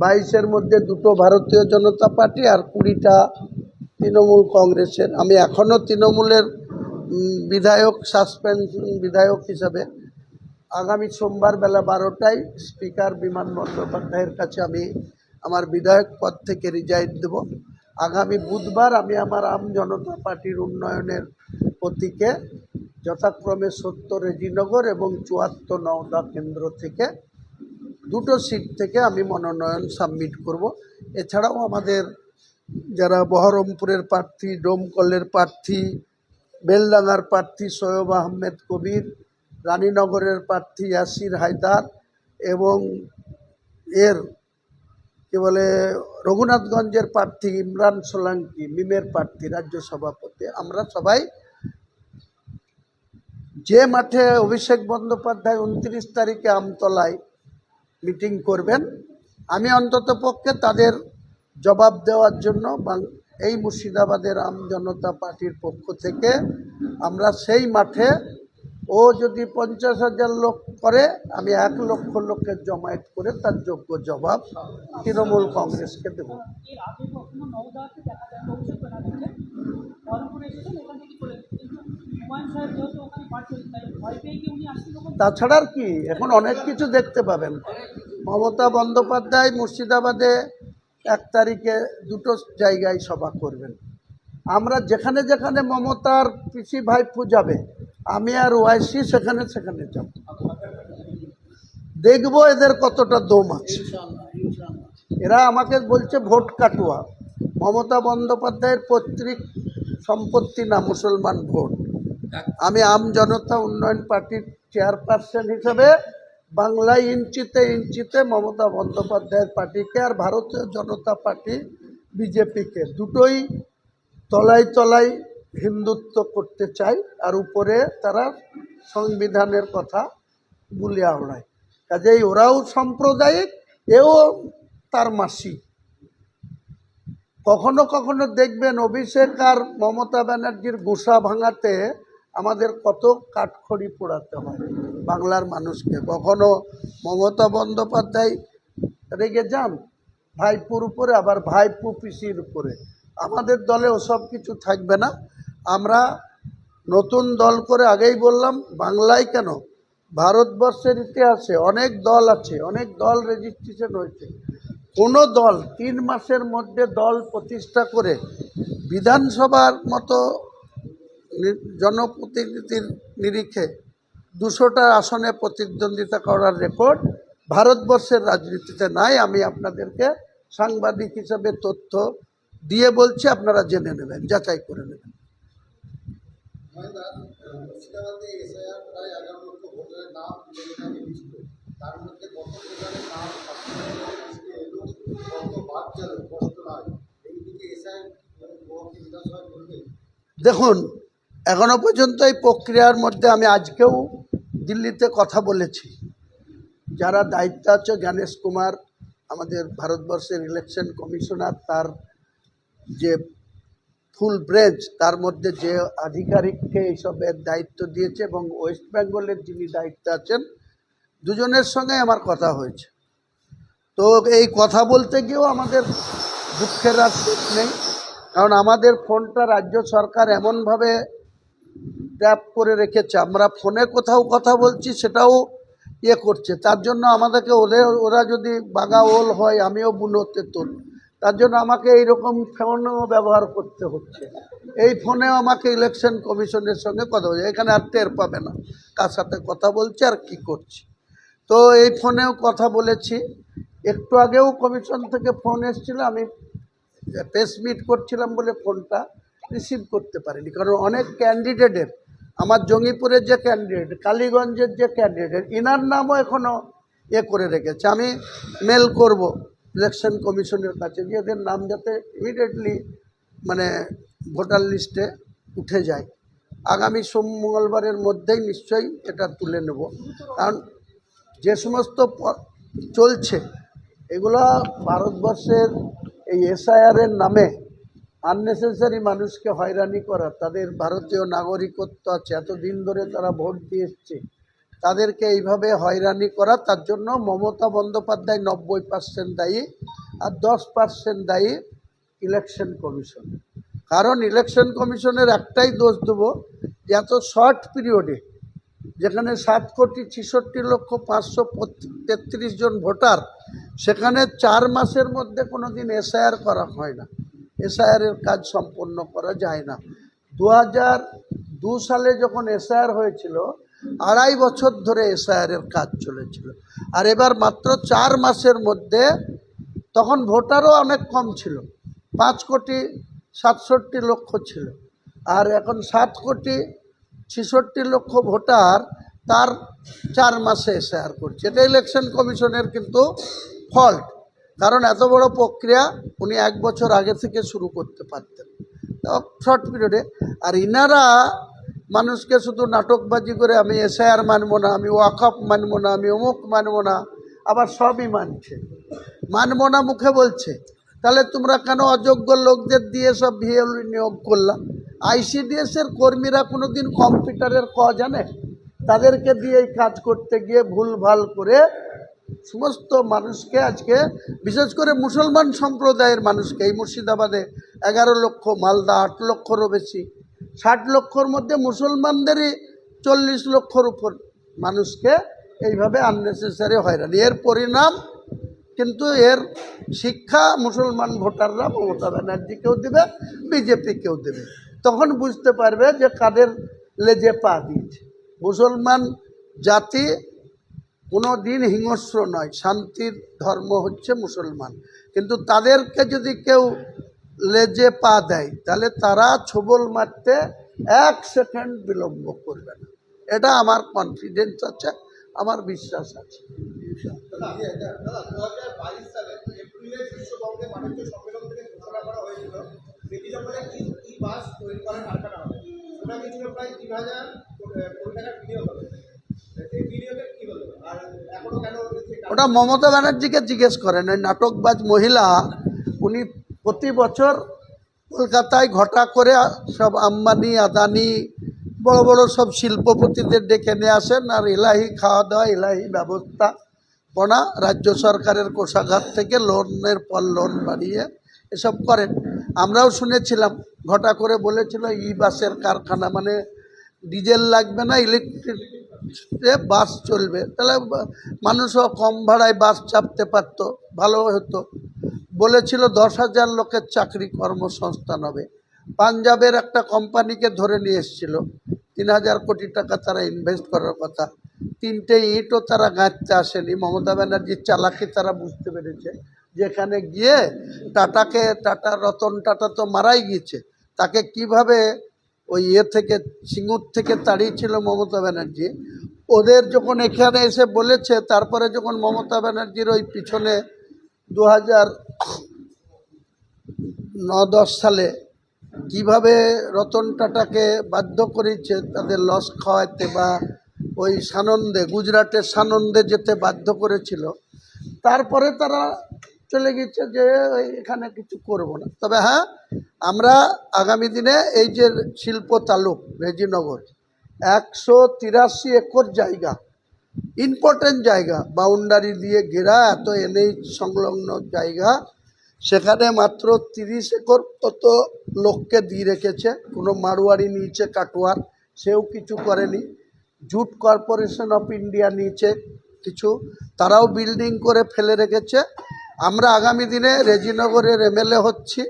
22-এর মধ্যে 2টো ভারতীয় জনতা পার্টি আর 20টা তৃণমূল কংগ্রেসের। আমি এখনও তৃণমূলের বিধায়ক, সাসপেনশন বিধায়ক হিসাবে আগামী সোমবার বেলা 12টায় স্পিকার বিমান বন্দ্যোপাধ্যায়ের কাছে আমি আমার বিধায়ক পদ থেকে রিজাইন দেব। আগামী বুধবার আমি আমার আম জনতা পার্টির উন্নয়নের প্রতীকে যথাক্রমে 70 রেজিনগর এবং 74 নওদা কেন্দ্র থেকে 2টো সিট থেকে আমি মনোনয়ন সাবমিট করব। এছাড়াও আমাদের যারা বহরমপুরের প্রার্থী, ডোমকলের প্রার্থী, বেলডাঙ্গার প্রার্থী সৈয়ব আহমেদ কবির, রানীনগরের প্রার্থী ইয়াসির হায়দার এবং রঘুনাথগঞ্জের প্রার্থী ইমরান সোলাঙ্কি, মিমের প্রার্থী রাজ্য সভাপতি, আমরা সবাই যে মাঠে অভিষেক বন্দ্যোপাধ্যায় 29 তারিখে আমতলায় মিটিং করবেন, আমি অন্ততপক্ষে তাদের জবাব দেওয়ার জন্য এই মুর্শিদাবাদের আম জনতা পার্টির পক্ষ থেকে আমরা সেই মাঠে, ও যদি 50,000 লোক করে, আমি 1 লক্ষ লোকের জমায়েত করে তার যোগ্য জবাব তৃণমূল কংগ্রেসকে দেব। তাছাড়া আর কি, এখন অনেক কিছু দেখতে পাবেন। মমতা বন্দ্যোপাধ্যায় মুর্শিদাবাদে 1 তারিখে 2টো জায়গায় সভা করবেন। আমরা যেখানে যেখানে মমতার পিসি ভাইপো যাবে, আমি আর ওয়াইসি সেখানে সেখানে যাব, দেখব এদের কতটা দম আছে। এরা আমাকে বলছে ভোট কাটুয়া। মমতা বন্দ্যোপাধ্যায়ের পৈতৃক সম্পত্তি না মুসলমান ভোট। আমি আম জনতা উন্নয়ন পার্টির চেয়ারপারসন হিসেবে বাংলায় ইঞ্চিতে ইঞ্চিতে মমতা বন্দ্যোপাধ্যায়ের পার্টিকে আর ভারতীয় জনতা পার্টি বিজেপিকে দুটোই তলায় তলায় হিন্দুত্ব করতে চাই, আর উপরে তারা সংবিধানের কথা বলে আওড়ায়। কাজেই ওরাও সাম্প্রদায়িক, এও তার মাসি। কখনো কখনো দেখবেন অভিষেক আর মমতা ব্যানার্জির গোসা ভাঙাতে আমাদের কত কাঠখড়ি পোড়াতে হয় বাংলার মানুষকে। কখনো মমতা বন্দ্যোপাধ্যায় রেগে যান ভাইপুর উপরে, আবার ভাইপু পিসির উপরে। আমাদের দলে ওসব কিছু থাকবে না। আমরা নতুন দল করে, আগেই বললাম, বাংলায় কেন, ভারতবর্ষের ইতিহাসে অনেক দল আছে, অনেক দল রেজিস্ট্রেশন হয়েছে। কোনো দল 3 মাসের মধ্যে দল প্রতিষ্ঠা করে বিধানসভার মতো জনপ্রতিনিধির নিরিখে 200টা আসনে প্রতিদ্বন্দ্বিতা করার রেকর্ড ভারতবর্ষের রাজনীতিতে নাই। আমি আপনাদেরকে সাংবাদিক হিসেবে তথ্য দিয়ে বলছি, আপনারা জেনে নেবেন, যাচাই করে নেবেন। দেখুন, এখনো পর্যন্ত এই প্রক্রিয়ার মধ্যে আমি আজকেও দিল্লিতে কথা বলেছি। যারা দায়িত্ব আছে, জ্ঞানেশ কুমার আমাদের ভারতবর্ষের ইলেকশন কমিশনার, তার যে ফুল ব্রেঞ্চ, তার মধ্যে যে আধিকারিককে এইসবের দায়িত্ব দিয়েছে এবং ওয়েস্ট বেঙ্গলের যিনি দায়িত্ব আছেন, দুজনের সঙ্গে আমার কথা হয়েছে। তো এই কথা বলতে গিয়েও আমাদের দুঃখের আর শেষ নেই, কারণ আমাদের ফোনটা রাজ্য সরকার এমনভাবে ট্যাপ করে রেখেছে, আমরা ফোনে কোথাও কথা বলছি সেটাও করছে। তার জন্য আমাদেরকে ওরা যদি বাঘা ওল হয়, আমিও বুনোতে তোল, তার জন্য আমাকে এইরকম ফোনও ব্যবহার করতে হচ্ছে। এই ফোনেও আমাকে ইলেকশন কমিশনের সঙ্গে কথা বলছে, এখানে আর টের পাবে না কার সাথে কথা বলছে আর কি করছি। তো এই ফোনেও কথা বলেছি। একটু আগেও কমিশন থেকে ফোন এসেছিল, আমি প্রেস মিট করছিলাম বলে ফোনটা রিসিভ করতে পারিনি, কারণ অনেক ক্যান্ডিডেটের, আমার জঙ্গিপুরের যে ক্যান্ডিডেট, কালীগঞ্জের যে ক্যান্ডিডেট, ইনার নামও এখনও করে রেখেছে। আমি মেল করব ইলেকশন কমিশনের কাছে যে এদের নাম যাতে ইমিডিয়েটলি ভোটার লিস্টে উঠে যায়। আগামী মঙ্গলবারের মধ্যেই নিশ্চয়ই এটা তুলে নেব, কারণ যে সমস্ত চলছে এগুলো ভারতবর্ষের এই এসআইআরের নামে আননেসেসারি মানুষকে হয়রানি করা। তাদের ভারতীয় নাগরিকত্ব আছে, এতদিন ধরে তারা ভোট দিয়ে এসছে, তাদেরকে এইভাবে হয়রানি করা, তার জন্য মমতা বন্দ্যোপাধ্যায় 90% দায়ী, আর 10% দায়ী ইলেকশন কমিশন। কারণ ইলেকশন কমিশনের একটাই দোষ দেবো, যে এত শর্ট পিরিয়ডে, যেখানে 7,66,533 জন ভোটার, সেখানে 4 মাসের মধ্যে কোনো দিন এসআইআর করা হয় না, এসআইআরের কাজ সম্পন্ন করা যায় না। 2002 সালে যখন এসআইআর হয়েছিল, 2.5 বছর ধরে এসআইআরের কাজ চলেছিল, আর এবার মাত্র 4 মাসের মধ্যে, তখন ভোটারও অনেক কম ছিল, 5,67,00,000 ছিল, আর এখন 7,66,00,000 ভোটার, তার 4 মাসে এসআইআর করছে। এটা ইলেকশন কমিশনের কিন্তু ফল্ট, কারণ এত বড় প্রক্রিয়া উনি 1 বছর আগে থেকে শুরু করতে পারতেন শর্ট পিরিয়ডে। আর ইনারা মানুষকে শুধু নাটকবাজি করে, আমি এসআইআর মানব না, আমি ওয়াকফ মানব না, আমি অমুক মানব না, আবার সবই মানছে, মানব না মুখে বলছে। তাহলে তোমরা কেন অযোগ্য লোকদের দিয়ে সব ভিএলই নিয়োগ করলাম? আইসিডিএসের কর্মীরা কোনো দিন কম্পিউটারের জানে? তাদেরকে দিয়ে এই কাজ করতে গিয়ে ভুলভাল করে সমস্ত মানুষকে, আজকে বিশেষ করে মুসলমান সম্প্রদায়ের মানুষকে, এই মুর্শিদাবাদে 11 লক্ষ, মালদা 8 লক্ষরও বেশি, 60 লক্ষর মধ্যে মুসলমানদেরই 40 লক্ষর উপর মানুষকে এইভাবে আননেসেসারি হয়রানি। এর পরিণাম কিন্তু, এর শিক্ষা মুসলমান ভোটাররা মমতা ব্যানার্জিকেও দেবে, বিজেপিকেও দেবে। তখন বুঝতে পারবে যে কাদের লেজে পা দিয়েছে। মুসলমান জাতি কোনো দিন হিংস্র নয়, শান্তির ধর্ম হচ্ছে মুসলমান, কিন্তু তাদেরকে যদি কেউ লেজে পা দেয়, তাহলে তারা ছোবল মারতে 1 সেকেন্ড বিলম্ব করবে না। এটা আমার কনফিডেন্স আছে, আমার বিশ্বাস আছে। ওটা মমতা ব্যানার্জিকে জিজ্ঞেস করেন। ওই নাটকবাজ মহিলা, উনি প্রতি বছর কলকাতায় ঘটা করে সব আম্বানি, আদানি, বড় বড় সব শিল্পপতিদের ডেকে নিয়ে আসেন, আর এলাহি খাওয়া দাওয়া, এলাহি ব্যবস্থাপনা রাজ্য সরকারের কোষাগার থেকে লোনের পর লোন বাড়িয়ে এসব করেন। আমরাও শুনেছিলাম, ঘটা করে বলেছিল বাসের কারখানা, মানে ডিজেল লাগবে না, ইলেকট্রিক বাস চলবে, তাহলে মানুষও কম ভাড়ায় বাস চাপতে পারত, ভালো হতো। বলেছিল 10,000 লোকের চাকরি কর্মসংস্থান হবে। পাঞ্জাবের একটা কোম্পানিকে ধরে নিয়ে এসেছিল, 3,000 কোটি টাকা তারা ইনভেস্ট করার কথা, 3টে ইটও তারা গাঁথতে আসেনি। মমতা ব্যানার্জির চালাকি তারা বুঝতে পেরেছে, যেখানে গিয়ে টাটা রতন টাটা তো মারাই গিয়েছে, তাকে কিভাবে ওই থেকে সিঙ্গুর থেকে তাড়িয়েছিল মমতা ব্যানার্জি। ওদের যখন এখানে এসে বলেছে, তারপরে যখন মমতা ব্যানার্জির ওই পিছনে 2009-10 সালে কিভাবে রতন টাটাকে বাধ্য করেছে তাদের লস খাওয়াতে, বা ওই সানন্দে, গুজরাটের সানন্দে যেতে বাধ্য করেছিল, তারপরে তারা চলে গেছে যে এখানে কিছু করব না। তবে হ্যাঁ, আমরা আগামী দিনে এই যে শিল্প তালুক রেজিনগর, 183 একর জায়গা, ইম্পর্টেন্ট জায়গা, বাউন্ডারি দিয়ে ঘেরা, এত এনএইচ সংলগ্ন জায়গা, সেখানে মাত্র 30 একর তত লোককে দিয়ে রেখেছে। কোনো মারোয়ারি নিয়েছে, কাটোয়ার, সেও কিছু করেনি। জুট কর্পোরেশন অফ ইন্ডিয়া নিয়েছে কিছু, তারাও বিল্ডিং করে ফেলে রেখেছে। আমরা আগামী দিনে রেজিনগরের এমএলএ হচ্ছি,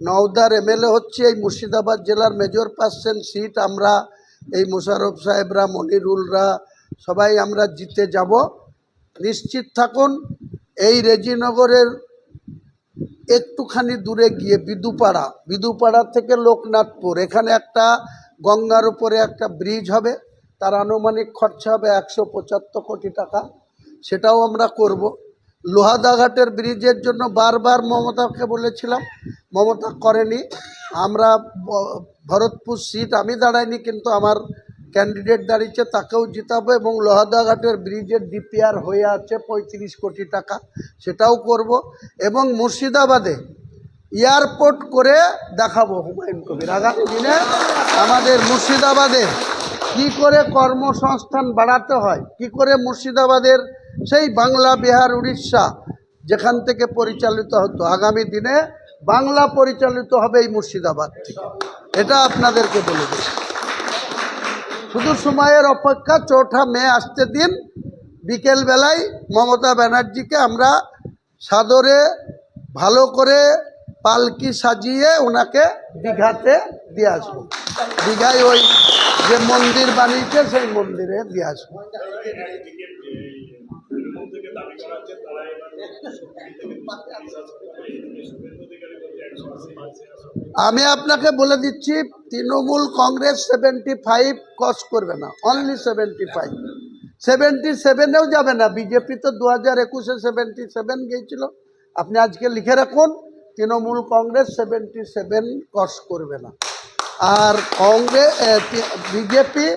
নওদার এমএলএ হচ্ছি। এই মুর্শিদাবাদ জেলার মেজর পার্সেন্ট সিট আমরা, এই মোশাররফ সাহেবরা, মনিরুলরা, সবাই আমরা জিতে যাব, নিশ্চিত থাকুন। এই রেজিনগরের একটুখানি দূরে গিয়ে বিদুপাড়া থেকে লোকনাথপুর, এখানে একটা গঙ্গার উপরে একটা ব্রিজ হবে, তার আনুমানিক খরচা হবে 175 কোটি টাকা, সেটাও আমরা করব। লোহাদাঘাটের ব্রিজের জন্য বারবার মমতাকে বলেছিলাম, মমতা করেনি। আমরা ভরতপুর সিট আমি দাঁড়াইনি, কিন্তু আমার ক্যান্ডিডেট দাঁড়িয়েছে, তাকেও জিতাবো। এবং লোহাদাঘাটের ব্রিজের ডিপিআর হয়ে আছে 35 কোটি টাকা, সেটাও করব। এবং মুর্শিদাবাদে এয়ারপোর্ট করে দেখাবো হুমায়ুন কবির। আগামী দিনে আমাদের মুর্শিদাবাদে কি করে কর্মসংস্থান বাড়াতে হয়, কি করে মুর্শিদাবাদের সেই বাংলা, বিহার, উড়িষ্যা যেখান থেকে পরিচালিত হতো, আগামী দিনে বাংলা পরিচালিত হবে এই মুর্শিদাবাদ থেকে। এটা আপনাদেরকে বলে দিই। শুধু সময়ের অপেক্ষা, 4ঠা মে আসতে দিন। বিকেলবেলায় মমতা ব্যানার্জিকে আমরা সাদরে ভালো করে পালকি সাজিয়ে ওনাকে দীঘাতে দিয়ে আসবো। দীঘায় ওই যে মন্দির বানিয়েছে সেই মন্দিরে দিয়ে আসবো। আমি আপনাকে বলে দিচ্ছি, তৃণমূল কংগ্রেস 75 ক্রস করবে না, অনলি 75। 77-এও যাবে না। বিজেপি তো 2021-এ 77 গিয়েছিল। আপনি আজকে লিখে রাখুন, তৃণমূল কংগ্রেস 77 ক্রস করবে না। আর বিজেপি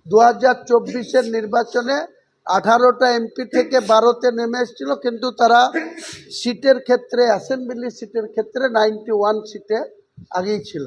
2024-এর নির্বাচনে 18টা এমপি থেকে 12তে নেমে এসেছিল, কিন্তু তারা সিটের ক্ষেত্রে, অ্যাসেম্বলি সিটের ক্ষেত্রে 91 সিটে আগেই ছিল।